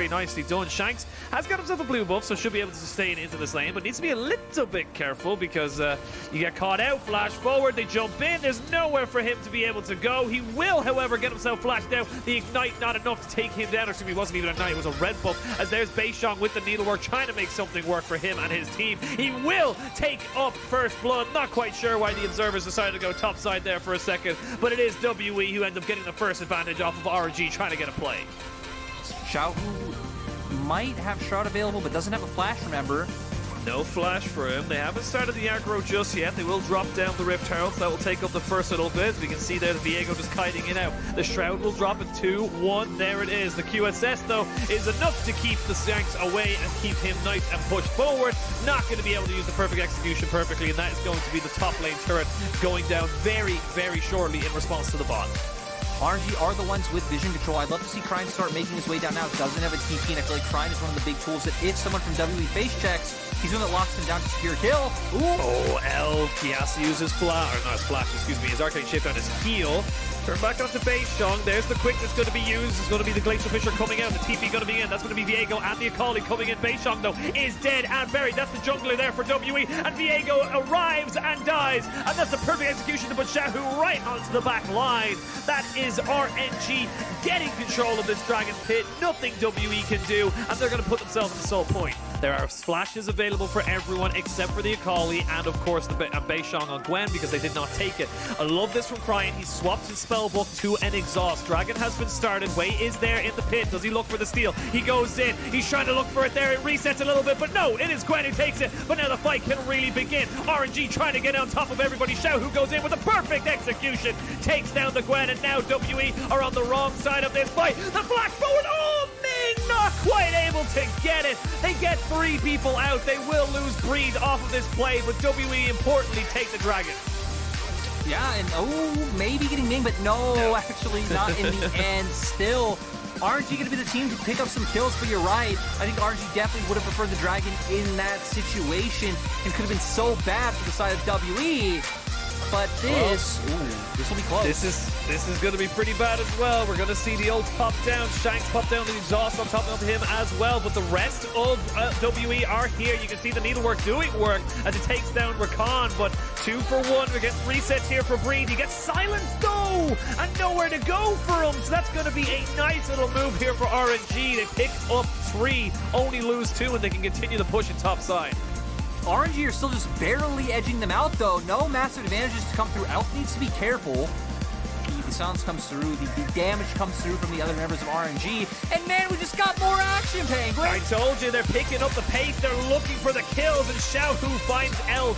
very nicely done. Shanks has got himself a blue buff, so should be able to sustain into this lane, but needs to be a little bit careful because you get caught out. Flash forward, they jump in. There's nowhere for him to be able to go. He will, however, get himself flashed out. The ignite not enough to take him down. Excuse me, it wasn't even a ignite, it was a red buff. As there's Beishong with the needlework, trying to make something work for him and his team. He will take up first blood. Not quite sure why the observers decided to go topside there for a second, but it is WE who end up getting the first advantage off of RNG trying to get a play. Xiaohu might have Shroud available, but doesn't have a flash, remember? No flash for him. They haven't started the aggro just yet. They will drop down the Rift Herald. That will take up the first little bit. We can see there the Viego just kiting in out. The Shroud will drop at 2-1. There it is. The QSS, though, is enough to keep the Shanks away and keep him nice and pushed forward. Not going to be able to use the perfect execution perfectly, and that is going to be the top lane turret going down very, very shortly in response to the bot. RNG are the ones with vision control. I'd love to see Crine start making his way down now. Doesn't have a TP, and I feel like Crine is one of the big tools that if someone from WE face checks, he's the one that locks him down to secure kill. Ooh. Oh, L, he has to use his flash, or not his flash, excuse me, his arcane shift on his heal. Turn back onto Beishong. There's the quickness going to be used. It's going to be the Glacial Fisher coming out. The TP going to be in. That's going to be Viego and the Akali coming in. Beishong, though, is dead and buried. That's the jungler there for WE. And Viego arrives and dies. And that's the perfect execution to put Xiaohu right onto the back line. That is RNG getting control of this Dragon Pit. Nothing WE can do. And they're going to put themselves in the sole point. There are splashes available for everyone except for the Akali and, of course, the Beishong on Gwen because they did not take it. I love this from Crine. He swapped his spellbook to an exhaust. Dragon has been started. Wei is there in the pit. Does he look for the steal? He goes in. He's trying to look for it there. It resets a little bit, but no, it is Gwen who takes it. But now the fight can really begin. RNG trying to get on top of everybody. Xiaohu goes in with a perfect execution. Takes down the Gwen, and now WE are on the wrong side of this fight. The flash forward. Oh, man, not quite able to get it. They get 3 people out. They will lose Breed off of this play, but WE importantly take the Dragon. Yeah, and oh, maybe getting Ming, but no, actually not in the end. Still, RNG going to be the team to pick up some kills, but you're right. I think RNG definitely would have preferred the Dragon in that situation and could have been so bad for the side of WE. But this, this will be close. This is going to be pretty bad as well. We're going to see the old pop down. Shanks pop down the exhaust on top of him as well. But the rest of WE are here. You can see the needlework doing work as it takes down Rakan. But 2 for 1. We get resets here for Breed. He gets silenced though, and nowhere to go for him. So that's going to be a nice little move here for RNG. They pick up 3, only lose 2, and they can continue the push at top side. RNG are still just barely edging them out, though. No massive advantages to come through. Elf needs to be careful. The silence comes through. The damage comes through from the other members of RNG. And, man, we just got more action, Penguin. I told you, they're picking up the pace. They're looking for the kills, and Xiaohu finds Elf.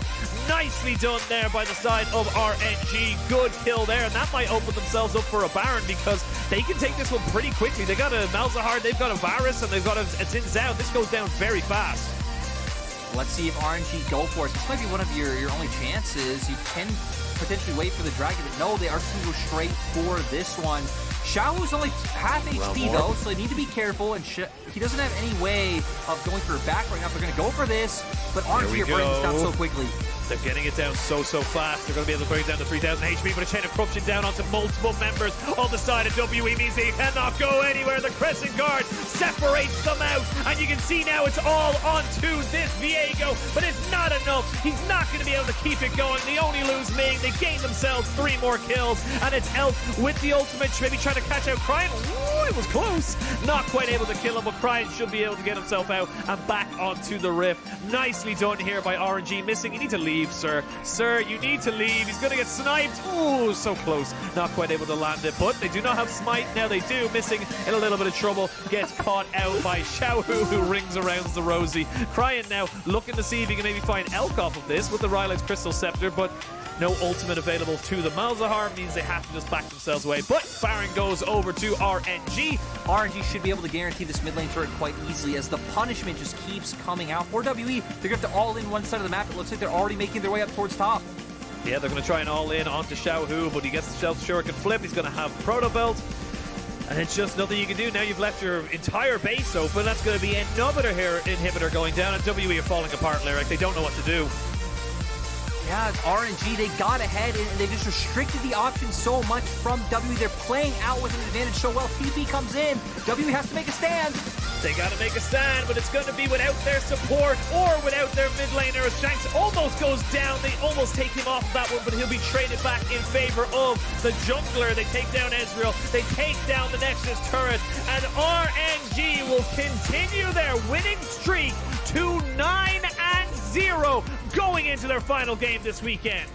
Nicely done there by the side of RNG. Good kill there, and that might open themselves up for a Baron because they can take this one pretty quickly. They got a Malzahar, they've got a Varus, and they've got a Xin Zhao. This goes down very fast. Let's see if RNG go for it. This might be one of your only chances. You can potentially wait for the Dragon, but no, they are just going to go straight for this one. Xiaohu's only half HP though, so they need to be careful, and he doesn't have any way of going for a back right now. They're going to go for this, but RNG are bringing this down so quickly. They're getting it down so fast. They're going to be able to bring it down to 3,000 HP, but a chain of corruption down onto multiple members on the side of WE means they cannot go anywhere. The Crescent Guard separates them out, and you can see now it's all onto this Viego, but it's not enough. He's not going to be able to keep it going. They only lose Ming. They gain themselves 3 more kills, and it's Elf with the ultimate, maybe trying to catch out Crine. Ooh, it was close. Not quite able to kill him, but Crine should be able to get himself out and back onto the Rift. Nicely done here by RNG. Missing, you need to leave. Sir, you need to leave. He's going to get sniped. Ooh, so close. Not quite able to land it, but they do not have smite. Now they do. Missing in a little bit of trouble. Gets caught out by Xiaohu, who rings around the Rosie. Crying now, looking to see if he can maybe find Elk off of this with the Rylai's Crystal Scepter, but no ultimate available to the Malzahar means they have to just back themselves away. But Baron goes over to RNG. RNG should be able to guarantee this mid lane turret quite easily as the punishment just keeps coming out. For WE, they're going to have to all in one side of the map. It looks like they're already making their way up towards top. Yeah, they're going to try and all in onto Xiaohu, but he gets the Stealth Shuriken flip. He's going to have Proto Belt. And it's just nothing you can do. Now you've left your entire base open. That's going to be another inhibitor going down, and WE are falling apart, Lyric. They don't know what to do. Yeah, RNG, they got ahead and they just restricted the options so much from WE. They're playing out with an advantage so well. TP comes in. WE has to make a stand. They got to make a stand, but it's going to be without their support or without their mid laner. As Shanks almost goes down, they almost take him off of that one, but he'll be traded back in favor of the jungler. They take down Ezreal, they take down the Nexus turret, and RNG will continue their winning streak to 9-0 going into their final game this weekend.